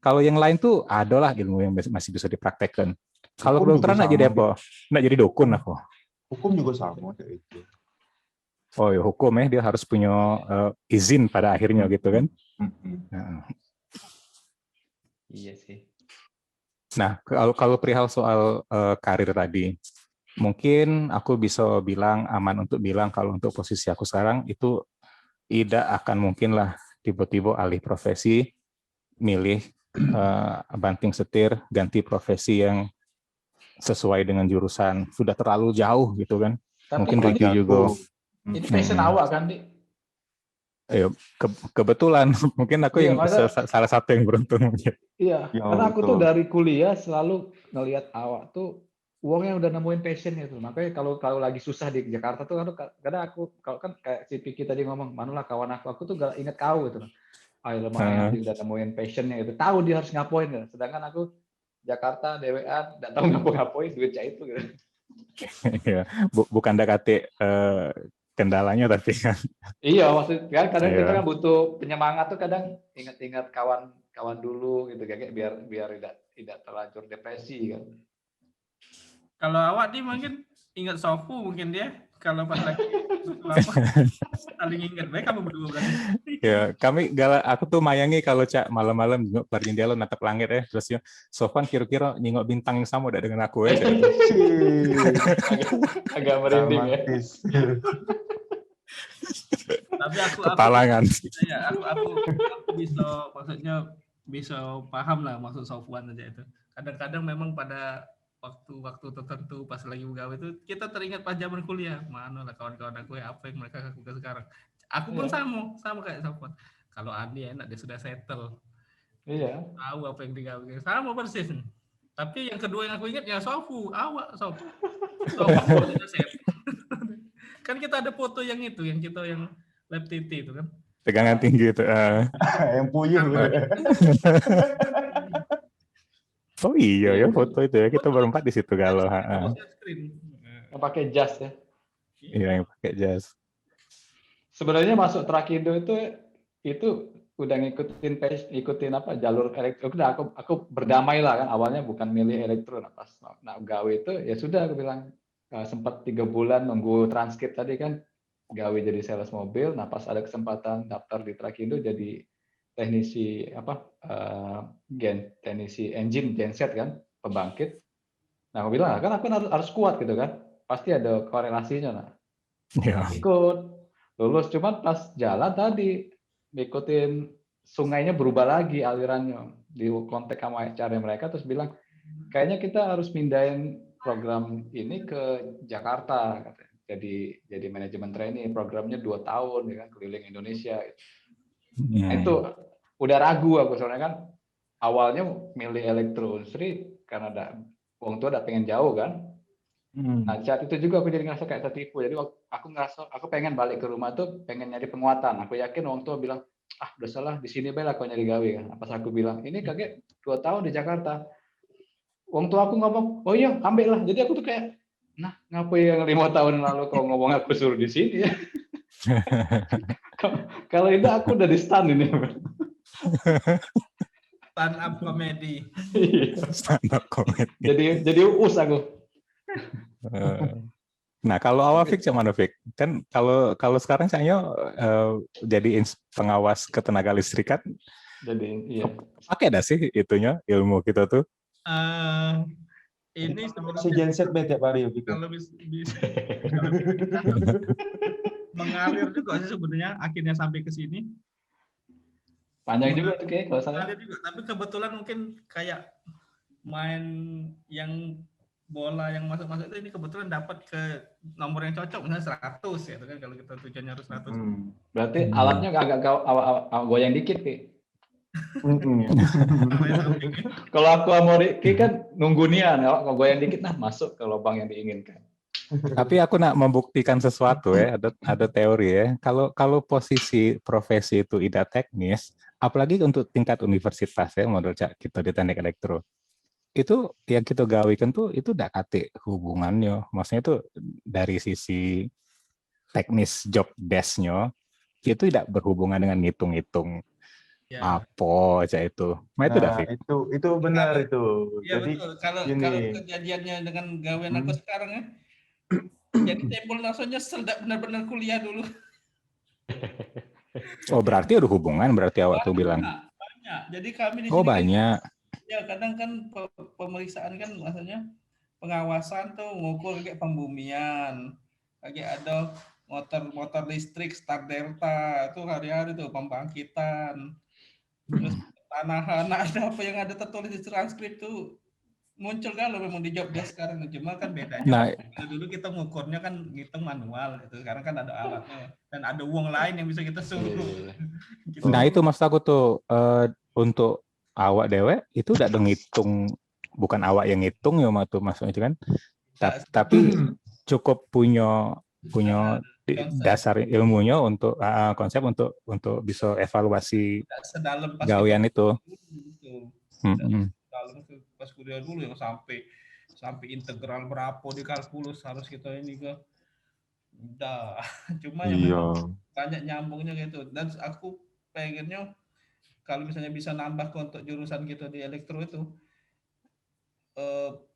Kalau yang lain tuh adalah ilmu yang masih bisa dipraktekkan. Kalau kedokteran nggak jadi apa? Nggak jadi dukun aku. Hukum juga sama kayak itu. Oh ya hukum ya, dia harus punya izin pada akhirnya gitu kan. Nah. Iya sih. Nah kalau perihal soal karir tadi, mungkin aku bisa bilang aman untuk bilang kalau untuk posisi aku sekarang itu tidak akan mungkin lah tiba-tiba alih profesi, milih banting setir, ganti profesi yang sesuai dengan jurusan, sudah terlalu jauh gitu kan. Tapi mungkin Ricky juga. Ini passion awak kan, Di? Ayo, kebetulan mungkin aku Iya, yang salah satu yang beruntung. Iya, Ya, karena aku betul. tuh dari kuliah selalu ngelihat awak tuh uangnya udah nemuin passion itu. Makanya kalau lagi susah di Jakarta tuh kadang aku kalau kan kayak si Piki tadi ngomong, manulah kawan aku tuh gak inget kau gitu. Ayo lumayan dia udah nemuin passionnya itu. Tahu dia harus ngapain gitu. Sedangkan aku Jakarta DWA enggak tahu ngapain duitnya itu gitu. Ya, bukan DKT kendalanya tapi kan. Iya, maksudnya kadang kita kan butuh penyemangat tuh kadang ingat-ingat kawan dulu gitu kayak biar tidak terlanjur depresi kan. Kalau awak di mungkin ingat Sofu mungkin dia kalau pas lagi lama saling ingat baik kamu berdua berarti. Ya, aku tuh mayangi kalau Cak malam-malam nyingok Barjendelo natap langit ya, terusnya Sofwan kira-kira nyingok bintang yang sama udah dengan aku ya. agak merinding ya. Tapi aku kepalangan. Aku bisa maksudnya bisa paham lah maksud Sofwan aja itu. Kadang-kadang memang pada waktu tertentu pas lagi begawe itu kita teringat pas zaman kuliah, mana lah kawan-kawan aku apa yang mereka lakukan sekarang. Aku pun sama kayak Sofwan. Kalau Andi enak dia sudah settle. Iya. Tahu apa yang digawe sama persis. Tapi yang kedua yang aku ingat ya Sofu sudah settle. Kan kita ada foto yang itu, yang kita yang lab TT itu kan. Tegangan tinggi itu. Yang puyuh. Oh iya ya foto itu ya, kita berempat di situ kalau. Yang pakai jas ya. Iya yang pakai jas. Sebenarnya masuk Trakindo itu udah ngikutin apa jalur elektro. Udah aku berdamai lah kan, awalnya bukan milih elektro. Nah pas gawe itu ya sudah aku bilang sempat 3 bulan nunggu transkrip tadi kan, gawe jadi sales mobil. Nah pas ada kesempatan daftar di Trakindo jadi teknisi teknisi engine genset kan, pembangkit. Nah aku bilang kan aku harus kuat gitu kan, pasti ada korelasinya. Nah ya. ikut lulus, cuman pas jalan tadi ngikutin sungainya berubah lagi alirannya, di kontak sama HR mereka terus bilang kayaknya kita harus pindahin program ini ke Jakarta katanya. Jadi manajemen trainee, programnya 2 tahun ya kan, keliling Indonesia. Nah, itu udah ragu aku soalnya kan awalnya milih elektroindustri karena wong tua udah pengen jauh kan. Nah, saat itu juga aku jadi ngerasa kayak tertipu. Jadi aku ngerasa aku pengen balik ke rumah tuh pengen nyari penguatan. Aku yakin wong tua bilang, "Ah, udah salah, di sini bae lah kau nyari gawe kan." Pas aku bilang, "Ini kakek 2 tahun di Jakarta." Wong tua aku ngomong, "Oh iya, ambil lah." Jadi aku tuh kayak, nah, ngapa yang 5 tahun lalu kau ngomong aku suruh di sini ya? Kalau itu aku udah di stun ini. Stand up comedy. Stand up comedy. Jadi us aku. Nah, kalau awal Fik gimana Fik? Kan kalau sekarang saya jadi pengawas ketenaga listrikan. Jadi iya. Pakai dah sih itunya ilmu kita tuh. Ini Si sebenarnya genset tiap hari ya, Fik. kalau bisa mengalir juga sih sebenarnya akhirnya sampai ke sini. Panjang juga tuh kayak kalau saya. Mengalir juga, tapi kebetulan mungkin kayak main yang bola yang masuk-masuk itu ini kebetulan dapat ke nomor yang cocok misalnya 100 ya, itu kan kalau kita tujuannya harus 100. Berarti alatnya agak goyang dikit, Ki. Kalau aku sama Ricky kan nunggu nian, kalau goyang dikit nah masuk ke lubang yang diinginkan. Tapi aku nak membuktikan sesuatu ya, ada teori ya. Kalau posisi profesi itu tidak teknis, apalagi untuk tingkat universitas ya, model kita di teknik elektro, itu yang kita gawikan tuh itu tidak kate hubungannya. Maksudnya itu dari sisi teknis job desk-nya itu tidak berhubungan dengan ngitung-ngitung apa aja itu. Nah, itu David. Itu benar itu. Ya, Jadi betul. Kalau kejadiannya dengan gawean aku sekarang ya, jadi Tembul langsung nyesel benar-benar kuliah dulu. Oh, berarti ada hubungan, berarti awak tuh bilang. Banyak. Jadi kami di sini Oh, banyak. Ya, kadang kan pemeriksaan kan maksudnya pengawasan tuh ngukur kayak pembumian. Kayak ada motor listrik start delta itu hari-hari tuh pembangkitan. Terus tanahan ada apa yang ada tertulis di transkrip tuh muncul kan memang di job desk sekarang, cuma kan bedanya. Nah, dulu kita ngukurnya kan ngitung manual gitu, sekarang kan ada alatnya dan ada uang lain yang bisa kita suruh. Gitu. Nah itu maksud aku tuh untuk awak dewe itu udah ngitung, bukan awak yang ngitung ya maksudnya kan, tapi cukup punya dasar ilmunya untuk konsep untuk bisa evaluasi gawean itu. Dalam pas kuliah dulu yang sampai integral berapa di kalkulus harus kita ini ke udah cuma yang banyak nyambungnya gitu, dan aku pengennya kalau misalnya bisa nambah untuk jurusan kita di elektro itu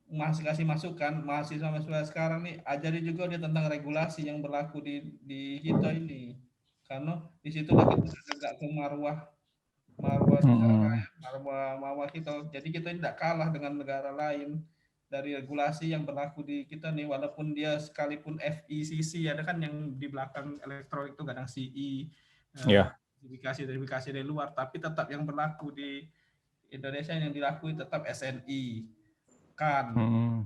masih kasih masukan mahasiswa sekarang nih, ajari juga dia tentang regulasi yang berlaku di kita ini, karena di situ kita agak ke marwah kita. Jadi kita tidak kalah dengan negara lain dari regulasi yang berlaku di kita nih, walaupun dia sekalipun FECC ada kan yang di belakang elektronik itu kadang CE, verifikasi dari luar, tapi tetap yang berlaku di Indonesia yang dilakui tetap SNI kan,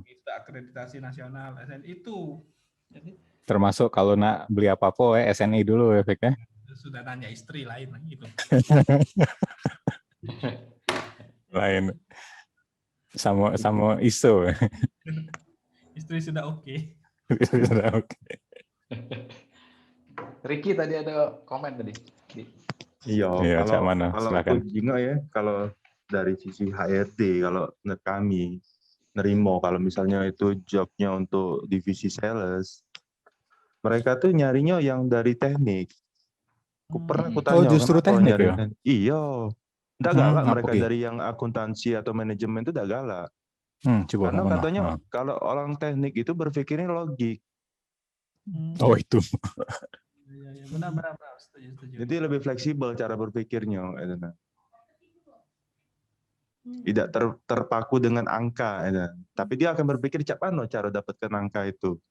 kita akreditasi nasional SNI itu. Jadi termasuk kalau nak beli apa-apa SNI dulu ya Fik ya. Sudah nanya istri lain gitu. Lain sama ISO. Istri sudah oke. Sudah oke. Ricky tadi ada komen tadi. Iya, kalau silakan. Jingo ya, kalau dari sisi HRD, kalau kami nerimo kalau misalnya itu jobnya untuk divisi sales, mereka tuh nyarinya yang dari teknik. Pernah aku tanya, justru teknik ya? Iya. Nggak galak mereka dari yang akuntansi atau manajemen itu nggak galak. Karena katanya kalau orang teknik itu berpikirnya logik. Oh itu. Benar. Setuju. Jadi lebih fleksibel cara berpikirnya. Tidak terpaku dengan angka. Tapi dia akan berpikir mana cara dapatkan angka itu.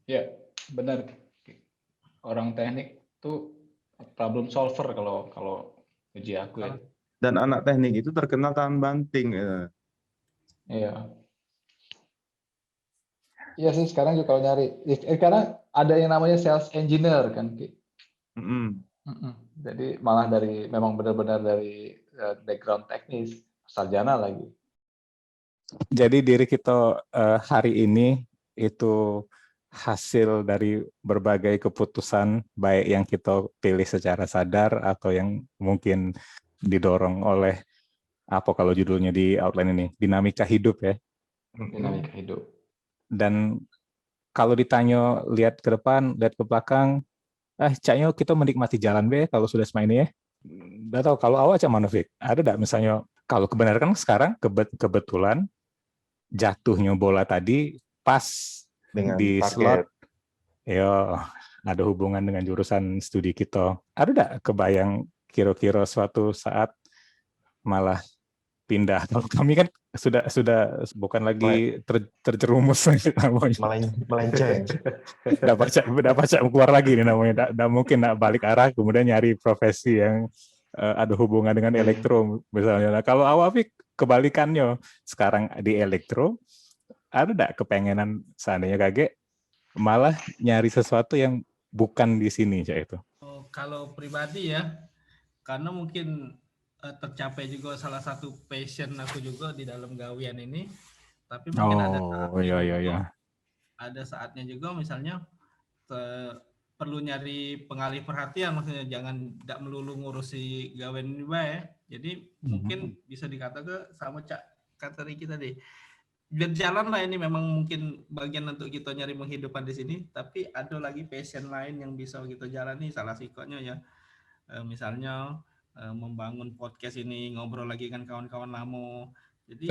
Ya, benar. orang teknik tuh problem solver kalau uji aku ya. Dan anak teknik itu terkenal tahan banting. Iya. Iya sih sekarang juga kalau nyari, karena ada yang namanya sales engineer kan. Mm-mm. Jadi malah memang benar-benar dari background teknis, sarjana lagi. Jadi diri kita hari ini itu hasil dari berbagai keputusan, baik yang kita pilih secara sadar atau yang mungkin didorong oleh apa kalau judulnya di outline ini, dinamika hidup ya. Dinamika hidup. Dan kalau ditanya lihat ke depan, lihat ke belakang, caknya kita menikmati jalan be kalau sudah semua ini ya. Nggak tahu kalau awal cak mana Fik? Ada nggak misalnya kalau kebenaran kan sekarang kebetulan jatuhnya bola tadi pas Dengan di paket. slot, ya ada hubungan dengan jurusan studi kita. Ada nggak kebayang kira-kira suatu saat malah pindah? Kalau kami kan sudah bukan lagi terjerumus namanya. Melenceng. Dapat keluar lagi nih namanya. Nggak mungkin nggak balik arah kemudian nyari profesi yang ada hubungan dengan elektro misalnya. Nah, kalau Awafik kebalikannya, sekarang di elektro, ada nggak kepengenan seandainya kaget malah nyari sesuatu yang bukan di sini Cak itu? Kalau pribadi ya, karena mungkin tercapai juga salah satu passion aku juga di dalam gawian ini, tapi mungkin ada saatnya juga misalnya perlu nyari pengalih perhatian, maksudnya jangan tidak melulu ngurusi gawean ini bae. Jadi mungkin bisa dikatakan sama kata Riki tadi, berjalan lah ini memang mungkin bagian untuk kita nyari penghidupan di sini, tapi ada lagi passion lain yang bisa kita jalani, salah satunya ya misalnya membangun podcast ini, ngobrol lagi kan kawan-kawan lama. Jadi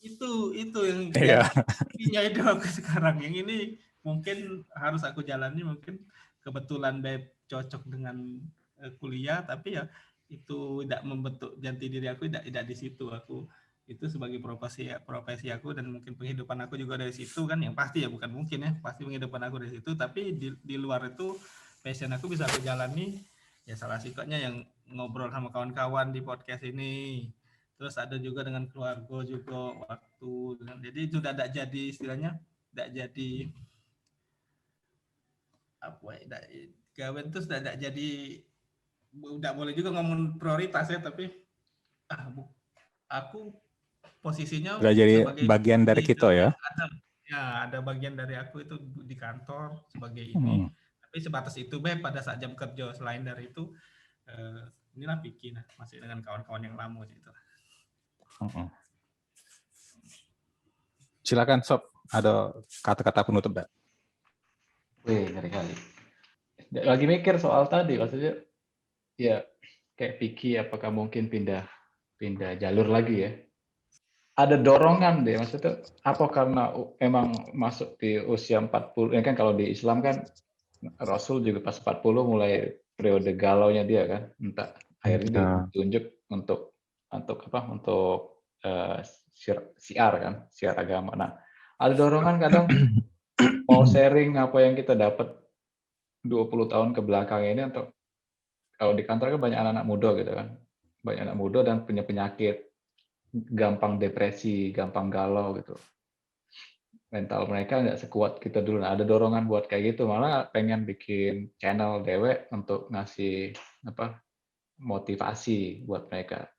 itu yang jadi itu aku sekarang. Yang ini mungkin harus aku jalani, mungkin kebetulan cocok dengan kuliah, tapi ya itu tidak membentuk jati diri aku, tidak di situ. Aku itu sebagai profesi aku dan mungkin penghidupan aku juga dari situ kan, yang pasti ya, bukan mungkin ya, pasti penghidupan aku dari situ. Tapi di luar itu passion aku bisa aku jalani ya, salah satunya yang ngobrol sama kawan-kawan di podcast ini. Terus ada juga dengan keluarga juga waktu, jadi sudah tidak jadi istilahnya, tidak jadi apa ya, gawen itu sudah tidak jadi, tidak boleh juga ngomong prioritas ya, tapi aku posisinya udah jadi sebagai bagian dari kita ya. ada bagian dari aku itu di kantor sebagai ini, tapi sebatas itu pada saat jam kerja. Selain dari itu inilah bikin masih dengan kawan-kawan yang lama gitu. Silakan Sob, ada kata-kata penutup enggak? Wih, ngeri kali. Lagi mikir soal tadi, maksudnya ya kayak Vicky, apakah mungkin pindah jalur lagi ya? Ada dorongan deh, maksudnya apa karena emang masuk di usia 40, ya kan kalau di Islam kan Rasul juga pas 40 mulai periode galaunya dia kan, entah akhirnya ditunjuk untuk apa? Untuk siar kan, siar agama. Nah, ada dorongan kadang mau sharing apa yang kita dapat 20 tahun ke belakang ini, untuk kalau di kantor kan banyak anak-anak muda gitu kan, banyak anak muda dan punya penyakit, gampang depresi, gampang galau gitu. Mental mereka nggak sekuat kita dulu. Nah, ada dorongan buat kayak gitu, malah pengen bikin channel dewek untuk ngasih apa motivasi buat mereka.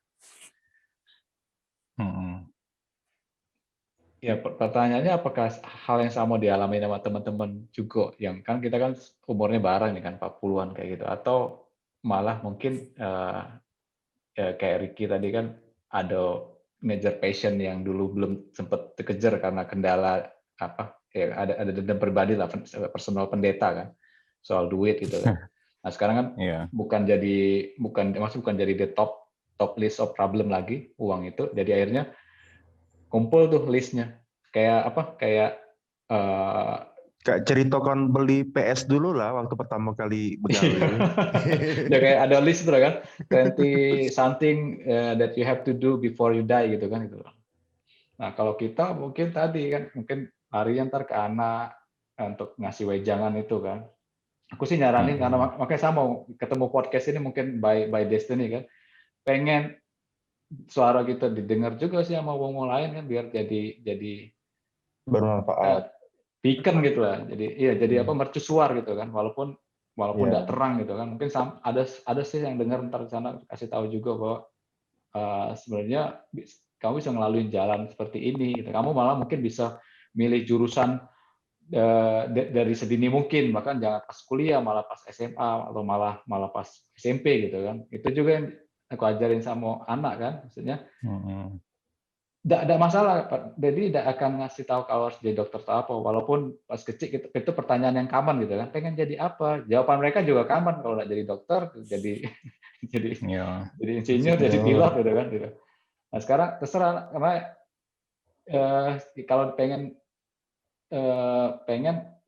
Ya, pertanyaannya apakah hal yang sama dialami sama teman-teman juga, yang kan kita kan umurnya bareng nih kan, 40-an kayak gitu, atau malah mungkin kayak Ricky tadi kan ada major passion yang dulu belum sempat dikejar karena kendala apa ya, ada dendam pribadi lah, personal pendeta kan, soal duit gitu kan. Nah sekarang kan bukan jadi the top list of problem lagi uang itu, jadi akhirnya kumpul tuh listnya, kayak apa, kayak ceritakan beli PS dulu lah waktu pertama kali begawe. Ya kayak ada list tuh kan, 20 something that you have to do before you die gitu kan gitu. Nah kalau kita mungkin tadi kan, mungkin lari ntar ke anak untuk ngasih wejangan itu kan, Aku sih nyaranin karena makanya saya mau ketemu podcast ini mungkin by destiny kan. Pengen suara kita didengar juga sih sama wong lain kan biar jadi Bermanfaat. beacon gitu lah. Jadi mercusuar gitu kan walaupun tidak terang gitu kan. Mungkin ada sih yang dengar ntar di sana kasih tahu juga bahwa sebenarnya kamu bisa ngelaluin jalan seperti ini gitu. Kamu malah mungkin bisa milih jurusan dari sedini mungkin, bahkan jangan pas kuliah, malah pas SMA atau malah pas SMP gitu kan. Itu juga yang aku ajarin sama anak kan, maksudnya tidak ada masalah, jadi tidak akan ngasih tahu kalau harus jadi dokter atau apa, walaupun pas kecil itu pertanyaan yang common gitu kan, pengen jadi apa? Jawaban mereka juga common, kalau tidak jadi dokter, jadi insinyur, jadi pilot gitu kan. Gitu. Nah sekarang terserah, karena kalau pengen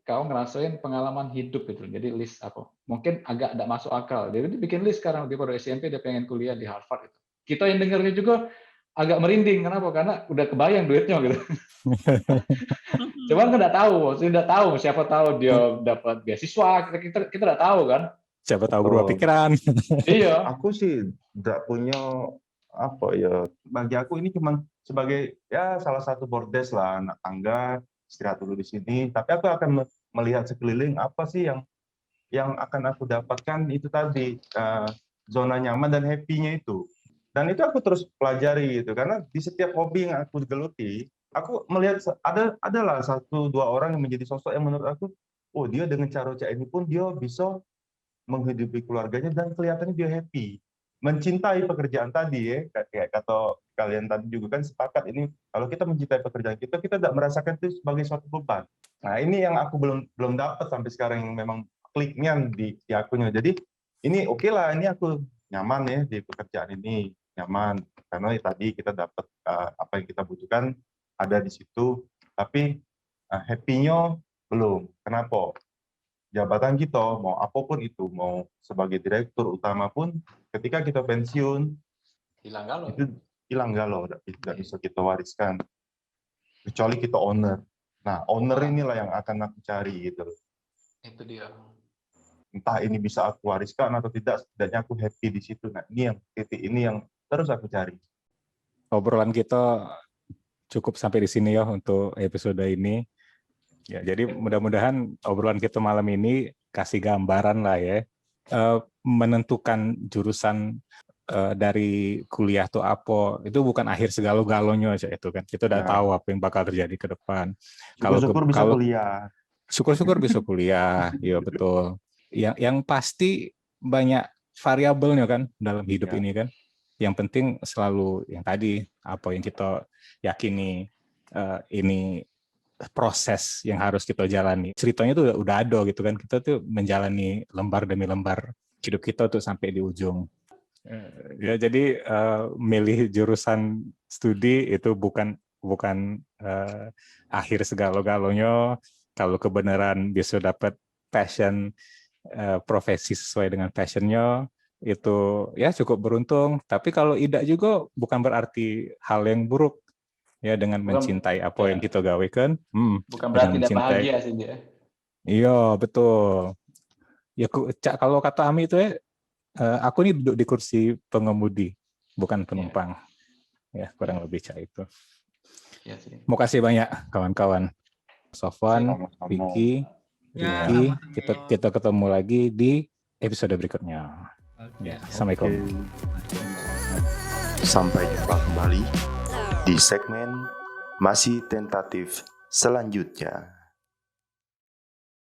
kau ngerasain pengalaman hidup gitu. Jadi list apa? Mungkin agak tidak masuk akal. Jadi dia bikin list sekarang dia baru SMP dia pengen kuliah di Harvard gitu. Kita yang dengarnya juga agak merinding. Kenapa? Karena udah kebayang duitnya gitu. Cuman nggak tahu, maksudnya nggak tahu. Siapa tahu dia dapat beasiswa. Kita nggak tahu kan. Siapa tahu berubah pikiran. Iya. Aku sih nggak punya apa ya. Bagi aku ini cuma sebagai ya salah satu bordes lah, anak tangga, istirahat dulu di sini. Tapi aku akan melihat sekeliling apa sih yang akan aku dapatkan itu tadi zona nyaman dan happy-nya itu. Dan itu aku terus pelajari gitu karena di setiap hobi yang aku geluti, aku melihat adalah 1-2 orang yang menjadi sosok yang menurut aku, oh dia dengan cara ini pun dia bisa menghidupi keluarganya dan kelihatannya dia happy. Mencintai pekerjaan tadi ya, kayak kata kalian tadi juga kan sepakat ini kalau kita mencintai pekerjaan kita tidak merasakan itu sebagai suatu beban. Nah ini yang aku belum dapat sampai sekarang yang memang kliknya di akunya. Jadi ini oke lah, ini aku nyaman ya di pekerjaan ini, nyaman karena tadi kita dapat apa yang kita butuhkan ada di situ, tapi happy-nya belum. Kenapa? Jabatan kita mau apapun itu, mau sebagai direktur utama pun ketika kita pensiun itu hilang galau, tidak bisa kita wariskan kecuali kita owner. Nah owner inilah yang akan aku cari gitu. Itu dia. Entah ini bisa aku wariskan atau tidak, setidaknya aku happy di situ. Nah ini yang titik ini yang terus aku cari. Obrolan kita cukup sampai di sini ya untuk episode ini. Ya, jadi mudah-mudahan obrolan kita malam ini kasih gambaran lah ya, menentukan jurusan dari kuliah tuh apa, itu bukan akhir segala-galanya aja itu kan. Kita udah tahu apa yang bakal terjadi ke depan. Syukur-syukur bisa kuliah. Syukur-syukur bisa kuliah, ya betul. Yang pasti banyak variabelnya kan dalam hidup ini kan. Yang penting selalu yang tadi, apa yang kita yakini ini proses yang harus kita jalani. Ceritanya tuh udah ada gitu kan. Kita tuh menjalani lembar demi lembar hidup kita tuh sampai di ujung. Ya jadi milih jurusan studi itu bukan akhir segala-galanya. Kalau kebenaran bisa dapat passion, profesi sesuai dengan passionnya, itu ya cukup beruntung. Tapi kalau tidak juga bukan berarti hal yang buruk. Ya dengan mencintai apa yang kita gawekan, bukan berarti tidak bahagia sih dia. Iya betul. Ya kalau kata Ami itu ya, aku ini duduk di kursi pengemudi, bukan penumpang. Ya kurang lebih itu. Ya, sih. Mau kasih banyak kawan-kawan, Sofwan, Vicky, kita ketemu lagi di episode berikutnya. Ya, assalamualaikum. Sampai jumpa kembali di segmen Masih Tentatif selanjutnya.